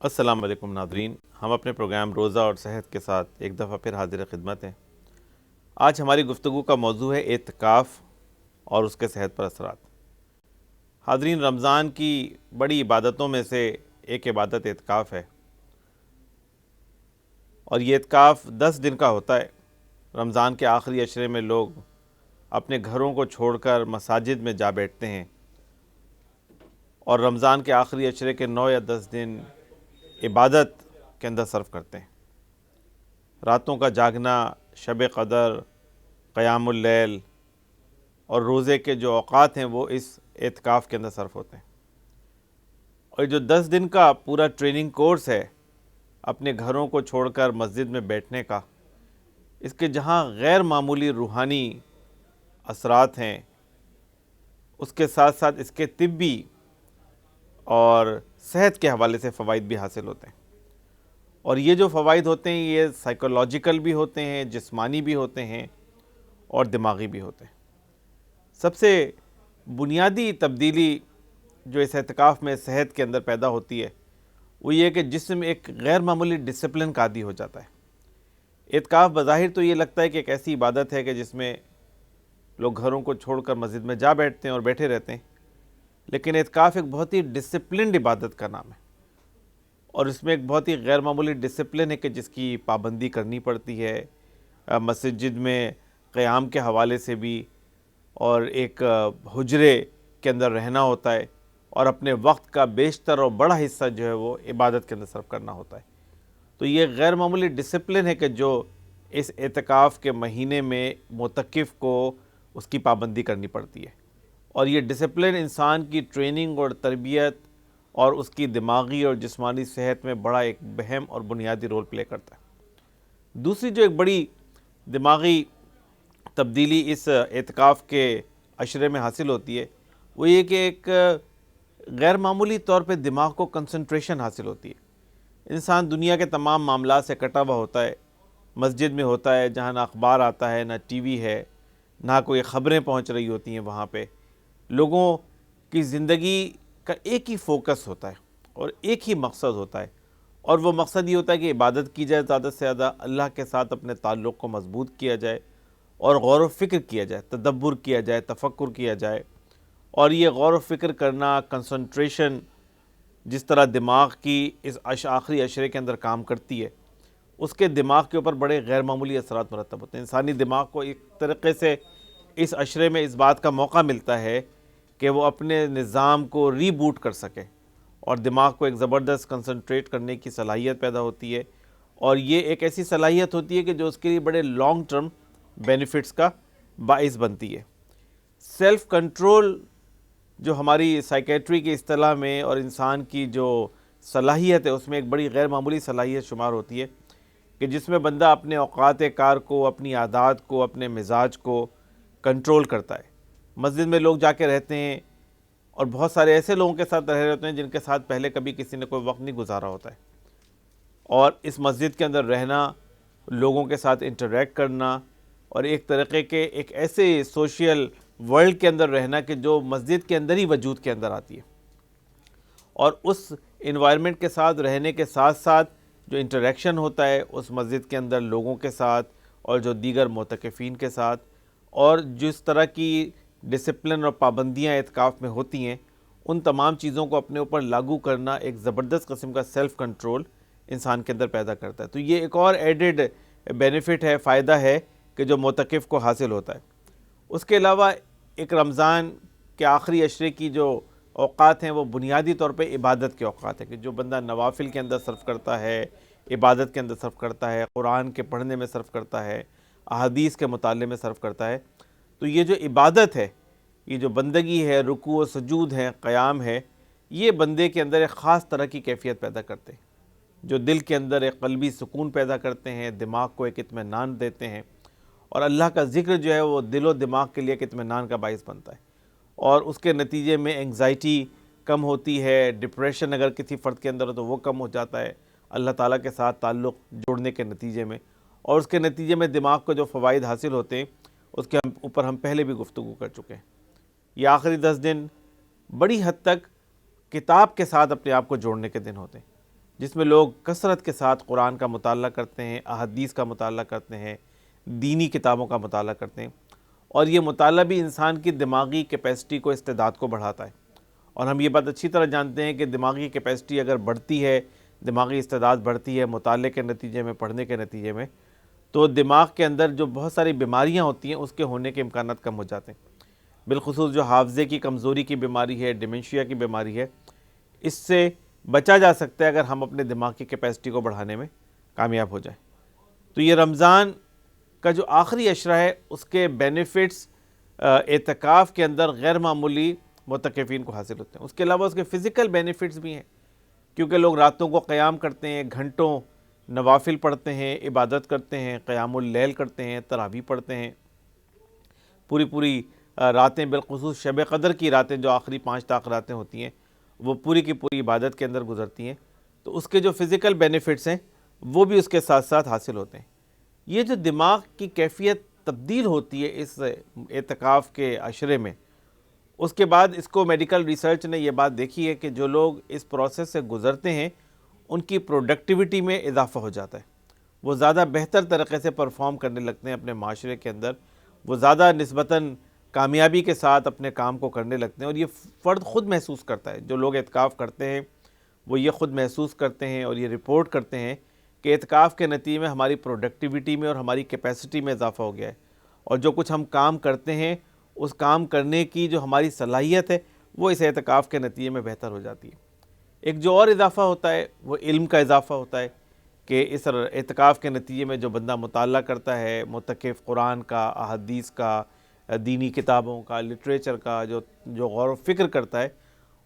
السلام علیکم ناظرین، ہم اپنے پروگرام روزہ اور صحت کے ساتھ ایک دفعہ پھر حاضر خدمت ہیں۔ آج ہماری گفتگو کا موضوع ہے اعتکاف اور اس کے صحت پر اثرات۔ حاضرین، رمضان کی بڑی عبادتوں میں سے ایک عبادت اعتکاف ہے، اور یہ اعتکاف 10 دن کا ہوتا ہے۔ رمضان کے آخری عشرے میں لوگ اپنے گھروں کو چھوڑ کر مساجد میں جا بیٹھتے ہیں، اور رمضان کے آخری عشرے کے 9 یا 10 دن عبادت کے اندر صرف کرتے ہیں۔ راتوں کا جاگنا، شب قدر، قیام اللیل اور روزے کے جو اوقات ہیں وہ اس اعتکاف کے اندر صرف ہوتے ہیں۔ اور جو 10 دن کا پورا ٹریننگ کورس ہے اپنے گھروں کو چھوڑ کر مسجد میں بیٹھنے کا، اس کے جہاں غیر معمولی روحانی اثرات ہیں، اس کے ساتھ ساتھ اس کے طبی اور صحت کے حوالے سے فوائد بھی حاصل ہوتے ہیں۔ اور یہ جو فوائد ہوتے ہیں یہ سائیکولوجیکل بھی ہوتے ہیں، جسمانی بھی ہوتے ہیں اور دماغی بھی ہوتے ہیں۔ سب سے بنیادی تبدیلی جو اس اعتکاف میں صحت کے اندر پیدا ہوتی ہے وہ یہ کہ جسم ایک غیر معمولی ڈسپلن کا عادی ہو جاتا ہے۔ اعتکاف بظاہر تو یہ لگتا ہے کہ ایک ایسی عبادت ہے کہ جس میں لوگ گھروں کو چھوڑ کر مسجد میں جا بیٹھتے ہیں اور بیٹھے رہتے ہیں، لیکن اعتکاف ایک بہت ہی ڈسپلنڈ عبادت کا نام ہے، اور اس میں ایک بہت ہی غیر معمولی ڈسپلن ہے کہ جس کی پابندی کرنی پڑتی ہے، مسجد میں قیام کے حوالے سے بھی، اور ایک حجرے کے اندر رہنا ہوتا ہے، اور اپنے وقت کا بیشتر اور بڑا حصہ جو ہے وہ عبادت کے اندر صرف کرنا ہوتا ہے۔ تو یہ غیر معمولی ڈسپلن ہے کہ جو اس اعتکاف کے مہینے میں معتکف کو اس کی پابندی کرنی پڑتی ہے، اور یہ ڈسپلن انسان کی ٹریننگ اور تربیت اور اس کی دماغی اور جسمانی صحت میں بڑا ایک اہم اور بنیادی رول پلے کرتا ہے۔ دوسری جو ایک بڑی دماغی تبدیلی اس اعتکاف کے عشرے میں حاصل ہوتی ہے وہ یہ کہ ایک غیر معمولی طور پہ دماغ کو کنسنٹریشن حاصل ہوتی ہے۔ انسان دنیا کے تمام معاملات سے کٹا ہوا ہوتا ہے، مسجد میں ہوتا ہے جہاں نہ اخبار آتا ہے، نہ ٹی وی ہے، نہ کوئی خبریں پہنچ رہی ہوتی ہیں وہاں پہ۔ لوگوں کی زندگی کا ایک ہی فوکس ہوتا ہے اور ایک ہی مقصد ہوتا ہے، اور وہ مقصد یہ ہوتا ہے کہ عبادت کی جائے، زیادہ سے زیادہ اللہ کے ساتھ اپنے تعلق کو مضبوط کیا جائے، اور غور و فکر کیا جائے، تدبر کیا جائے، تفکر کیا جائے۔ اور یہ غور و فکر کرنا، کنسنٹریشن جس طرح دماغ کی اس آخری عشرے کے اندر کام کرتی ہے، اس کے دماغ کے اوپر بڑے غیر معمولی اثرات مرتب ہوتے ہیں۔ انسانی دماغ کو ایک طریقے سے اس عشرے میں اس بات کا موقع ملتا ہے کہ وہ اپنے نظام کو ری بوٹ کر سکے، اور دماغ کو ایک زبردست کنسنٹریٹ کرنے کی صلاحیت پیدا ہوتی ہے، اور یہ ایک ایسی صلاحیت ہوتی ہے کہ جو اس کے لیے بڑے لانگ ٹرم بینیفٹس کا باعث بنتی ہے۔ سیلف کنٹرول جو ہماری سائیکیٹری کی اصطلاح میں اور انسان کی جو صلاحیت ہے اس میں ایک بڑی غیر معمولی صلاحیت شمار ہوتی ہے، کہ جس میں بندہ اپنے اوقات کار کو، اپنی عادات کو، اپنے مزاج کو کنٹرول کرتا ہے۔ مسجد میں لوگ جا کے رہتے ہیں، اور بہت سارے ایسے لوگوں کے ساتھ رہ رہے ہوتے ہیں جن کے ساتھ پہلے کبھی کسی نے کوئی وقت نہیں گزارا ہوتا ہے، اور اس مسجد کے اندر رہنا، لوگوں کے ساتھ انٹریکٹ کرنا، اور ایک طریقے کے ایک ایسے سوشل ورلڈ کے اندر رہنا کہ جو مسجد کے اندر ہی وجود کے اندر آتی ہے، اور اس انوائرمنٹ کے ساتھ رہنے کے ساتھ ساتھ جو انٹریکشن ہوتا ہے اس مسجد کے اندر لوگوں کے ساتھ اور جو دیگر معتکفین کے ساتھ، اور جس طرح کی ڈسپلن اور پابندیاں اعتکاف میں ہوتی ہیں، ان تمام چیزوں کو اپنے اوپر لاگو کرنا ایک زبردست قسم کا سیلف کنٹرول انسان کے اندر پیدا کرتا ہے۔ تو یہ ایک اور ایڈڈ بینیفٹ ہے، فائدہ ہے کہ جو معتکف کو حاصل ہوتا ہے۔ اس کے علاوہ ایک رمضان کے آخری عشرے کی جو اوقات ہیں وہ بنیادی طور پہ عبادت کے اوقات ہیں، کہ جو بندہ نوافل کے اندر صرف کرتا ہے، عبادت کے اندر صرف کرتا ہے، قرآن کے پڑھنے میں صرف کرتا ہے، احادیث کے مطالعے میں صرف کرتا ہے۔ تو یہ جو عبادت ہے، یہ جو بندگی ہے، رکوع و سجود ہے، قیام ہے، یہ بندے کے اندر ایک خاص طرح کی کیفیت پیدا کرتے ہیں، جو دل کے اندر ایک قلبی سکون پیدا کرتے ہیں، دماغ کو ایک اطمینان دیتے ہیں، اور اللہ کا ذکر جو ہے وہ دل و دماغ کے لیے ایک اطمینان کا باعث بنتا ہے، اور اس کے نتیجے میں انگزائٹی کم ہوتی ہے، ڈپریشن اگر کسی فرد کے اندر ہو تو وہ کم ہو جاتا ہے اللہ تعالیٰ کے ساتھ تعلق جوڑنے کے نتیجے میں، اور اس کے نتیجے میں دماغ کو جو فوائد حاصل ہوتے ہیں اس کے اوپر ہم پہلے بھی گفتگو کر چکے ہیں۔ یہ آخری 10 دن بڑی حد تک کتاب کے ساتھ اپنے آپ کو جوڑنے کے دن ہوتے ہیں۔ جس میں لوگ کثرت کے ساتھ قرآن کا مطالعہ کرتے ہیں، احادیث کا مطالعہ کرتے ہیں، دینی کتابوں کا مطالعہ کرتے ہیں، اور یہ مطالعہ بھی انسان کی دماغی کیپیسٹی کو، استعداد کو بڑھاتا ہے۔ اور ہم یہ بات اچھی طرح جانتے ہیں کہ دماغی کیپیسٹی اگر بڑھتی ہے، دماغی استعداد بڑھتی ہے مطالعے کے نتیجے میں، پڑھنے کے نتیجے میں، تو دماغ کے اندر جو بہت ساری بیماریاں ہوتی ہیں اس کے ہونے کے امکانات کم ہو جاتے ہیں۔ بالخصوص جو حافظے کی کمزوری کی بیماری ہے، ڈیمنشیا کی بیماری ہے، اس سے بچا جا سکتا ہے اگر ہم اپنے دماغ کی کیپیسٹی کو بڑھانے میں کامیاب ہو جائیں۔ تو یہ رمضان کا جو آخری عشرہ ہے اس کے بینیفٹس اعتکاف کے اندر غیر معمولی معتکفین کو حاصل ہوتے ہیں۔ اس کے علاوہ اس کے فزیکل بینیفٹس بھی ہیں، کیونکہ لوگ راتوں کو قیام کرتے ہیں، گھنٹوں نوافل پڑھتے ہیں، عبادت کرتے ہیں، قیام اللیل کرتے ہیں، تراویح پڑھتے ہیں، پوری راتیں، بالخصوص شب قدر کی راتیں جو آخری 5 طاق راتیں ہوتی ہیں، وہ پوری کی پوری عبادت کے اندر گزرتی ہیں، تو اس کے جو فزیکل بینیفٹس ہیں وہ بھی اس کے ساتھ ساتھ حاصل ہوتے ہیں۔ یہ جو دماغ کی کیفیت تبدیل ہوتی ہے اس اعتکاف کے عشرے میں، اس کے بعد اس کو میڈیکل ریسرچ نے یہ بات دیکھی ہے کہ جو لوگ اس پروسیس سے گزرتے ہیں ان کی پروڈکٹیوٹی میں اضافہ ہو جاتا ہے، وہ زیادہ بہتر طریقے سے پرفارم کرنے لگتے ہیں اپنے معاشرے کے اندر، وہ زیادہ نسبتاً کامیابی کے ساتھ اپنے کام کو کرنے لگتے ہیں، اور یہ فرد خود محسوس کرتا ہے۔ جو لوگ اعتکاف کرتے ہیں وہ یہ خود محسوس کرتے ہیں اور یہ رپورٹ کرتے ہیں کہ اعتکاف کے نتیجے میں ہماری پروڈکٹیوٹی میں اور ہماری کیپیسٹی میں اضافہ ہو گیا ہے، اور جو کچھ ہم کام کرتے ہیں اس کام کرنے کی جو ہماری صلاحیت ہے وہ اس اعتکاف کے نتیجے میں بہتر ہو جاتی ہے۔ ایک جو اور اضافہ ہوتا ہے وہ علم کا اضافہ ہوتا ہے کہ اس اعتکاف کے نتیجے میں جو بندہ مطالعہ کرتا ہے، معتکف قرآن کا، احادیث کا، دینی کتابوں کا، لٹریچر کا جو غور و فکر کرتا ہے،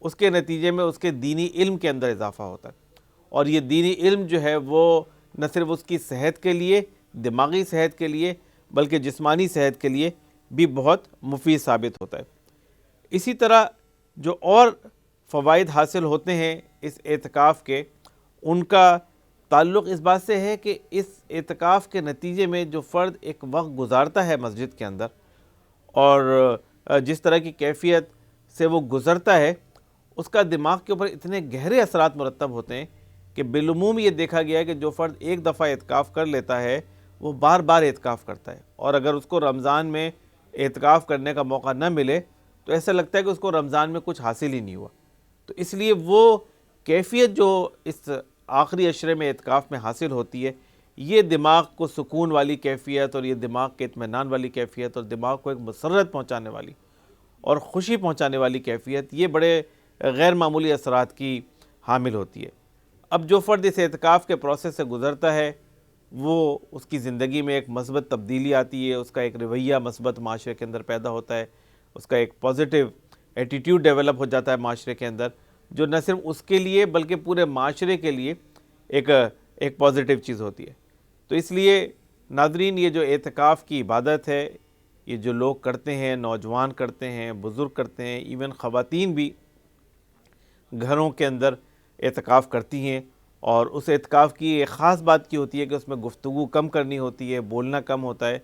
اس کے نتیجے میں اس کے دینی علم کے اندر اضافہ ہوتا ہے، اور یہ دینی علم جو ہے وہ نہ صرف اس کی صحت کے لیے، دماغی صحت کے لیے، بلکہ جسمانی صحت کے لیے بھی بہت مفید ثابت ہوتا ہے۔ اسی طرح جو اور فوائد حاصل ہوتے ہیں اس اعتکاف کے، ان کا تعلق اس بات سے ہے کہ اس اعتکاف کے نتیجے میں جو فرد ایک وقت گزارتا ہے مسجد کے اندر، اور جس طرح کی کیفیت سے وہ گزرتا ہے، اس کا دماغ کے اوپر اتنے گہرے اثرات مرتب ہوتے ہیں کہ بالعموم یہ دیکھا گیا ہے کہ جو فرد ایک دفعہ اعتکاف کر لیتا ہے وہ بار بار اعتکاف کرتا ہے، اور اگر اس کو رمضان میں اعتکاف کرنے کا موقع نہ ملے تو ایسا لگتا ہے کہ اس کو رمضان میں کچھ حاصل ہی نہیں ہوا۔ تو اس لیے وہ کیفیت جو اس آخری عشرے میں اعتکاف میں حاصل ہوتی ہے، یہ دماغ کو سکون والی کیفیت، اور یہ دماغ کے اطمینان والی کیفیت، اور دماغ کو ایک مسرت پہنچانے والی اور خوشی پہنچانے والی کیفیت، یہ بڑے غیر معمولی اثرات کی حامل ہوتی ہے۔ اب جو فرد اس اعتکاف کے پروسیس سے گزرتا ہے وہ اس کی زندگی میں ایک مثبت تبدیلی آتی ہے، اس کا ایک رویہ مثبت معاشرے کے اندر پیدا ہوتا ہے، اس کا ایک پازیٹیو ایٹیٹیوڈ ڈیولپ ہو جاتا ہے معاشرے کے اندر، جو نہ صرف اس کے لیے بلکہ پورے معاشرے کے لیے ایک پازیٹیو چیز ہوتی ہے۔ تو اس لیے ناظرین، یہ جو اعتکاف کی عبادت ہے، یہ جو لوگ کرتے ہیں، نوجوان کرتے ہیں، بزرگ کرتے ہیں، ایون خواتین بھی گھروں کے اندر اعتکاف کرتی ہیں، اور اس اعتکاف کی ایک خاص بات کی ہوتی ہے کہ اس میں گفتگو کم کرنی ہوتی ہے، بولنا کم ہوتا ہے،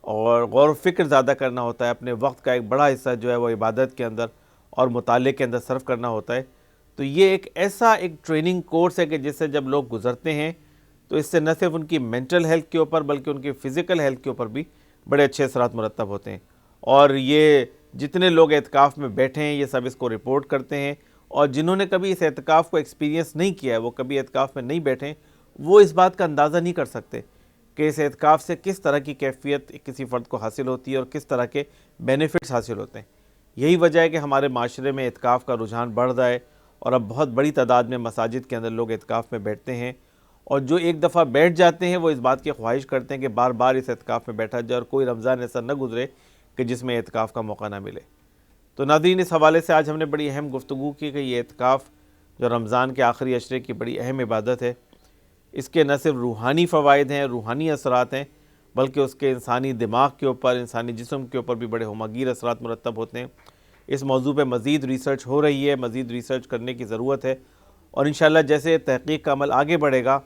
اور غور و فکر زیادہ کرنا ہوتا ہے، اپنے وقت کا ایک بڑا حصہ جو ہے وہ عبادت کے اندر اور مطالعے کے اندر صرف کرنا ہوتا ہے۔ تو یہ ایک ایسا ٹریننگ کورس ہے کہ جس سے جب لوگ گزرتے ہیں تو اس سے نہ صرف ان کی مینٹل ہیلتھ کے اوپر بلکہ ان کی فزیکل ہیلتھ کے اوپر بھی بڑے اچھے اثرات مرتب ہوتے ہیں۔ اور یہ جتنے لوگ اعتکاف میں بیٹھے ہیں یہ سب اس کو رپورٹ کرتے ہیں، اور جنہوں نے کبھی اس اعتکاف کو ایکسپیرینس نہیں کیا ہے، وہ کبھی اعتکاف میں نہیں بیٹھے، وہ اس بات کا اندازہ نہیں کر سکتے کہ اس اعتکاف سے کس طرح کی کیفیت کسی فرد کو حاصل ہوتی ہے اور کس طرح کے بینیفٹس حاصل ہوتے ہیں۔ یہی وجہ ہے کہ ہمارے معاشرے میں اعتکاف کا رجحان بڑھ رہا ہے، اور اب بہت بڑی تعداد میں مساجد کے اندر لوگ اعتکاف میں بیٹھتے ہیں، اور جو ایک دفعہ بیٹھ جاتے ہیں وہ اس بات کی خواہش کرتے ہیں کہ بار بار اس اعتکاف میں بیٹھا جائے، اور کوئی رمضان ایسا نہ گزرے کہ جس میں اعتکاف کا موقع نہ ملے۔ تو ناظرین، اس حوالے سے آج ہم نے بڑی اہم گفتگو کی کہ یہ اعتکاف جو رمضان کے آخری عشرے کی بڑی اہم عبادت ہے، اس کے نہ صرف روحانی فوائد ہیں، روحانی اثرات ہیں، بلکہ اس کے انسانی دماغ کے اوپر، انسانی جسم کے اوپر بھی بڑے ہمگیر اثرات مرتب ہوتے ہیں۔ اس موضوع پہ مزید ریسرچ ہو رہی ہے، مزید ریسرچ کرنے کی ضرورت ہے، اور انشاءاللہ جیسے تحقیق کا عمل آگے بڑھے گا،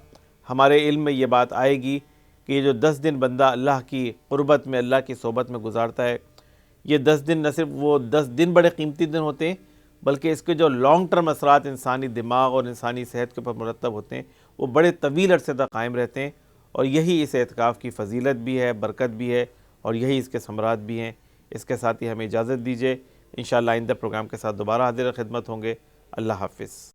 ہمارے علم میں یہ بات آئے گی کہ یہ جو 10 دن بندہ اللہ کی قربت میں، اللہ کی صحبت میں گزارتا ہے، یہ 10 دن نہ صرف وہ 10 دن بڑے قیمتی دن ہوتے ہیں، بلکہ اس کے جو لانگ ٹرم اثرات انسانی دماغ اور انسانی صحت کے اوپر مرتب ہوتے ہیں وہ بڑے طویل عرصے تک قائم رہتے ہیں، اور یہی اس اعتکاف کی فضیلت بھی ہے، برکت بھی ہے، اور یہی اس کے ثمرات بھی ہیں۔ اس کے ساتھ ہی ہمیں اجازت دیجیے، انشاءاللہ آئندہ پروگرام کے ساتھ دوبارہ حاضر خدمت ہوں گے۔ اللہ حافظ۔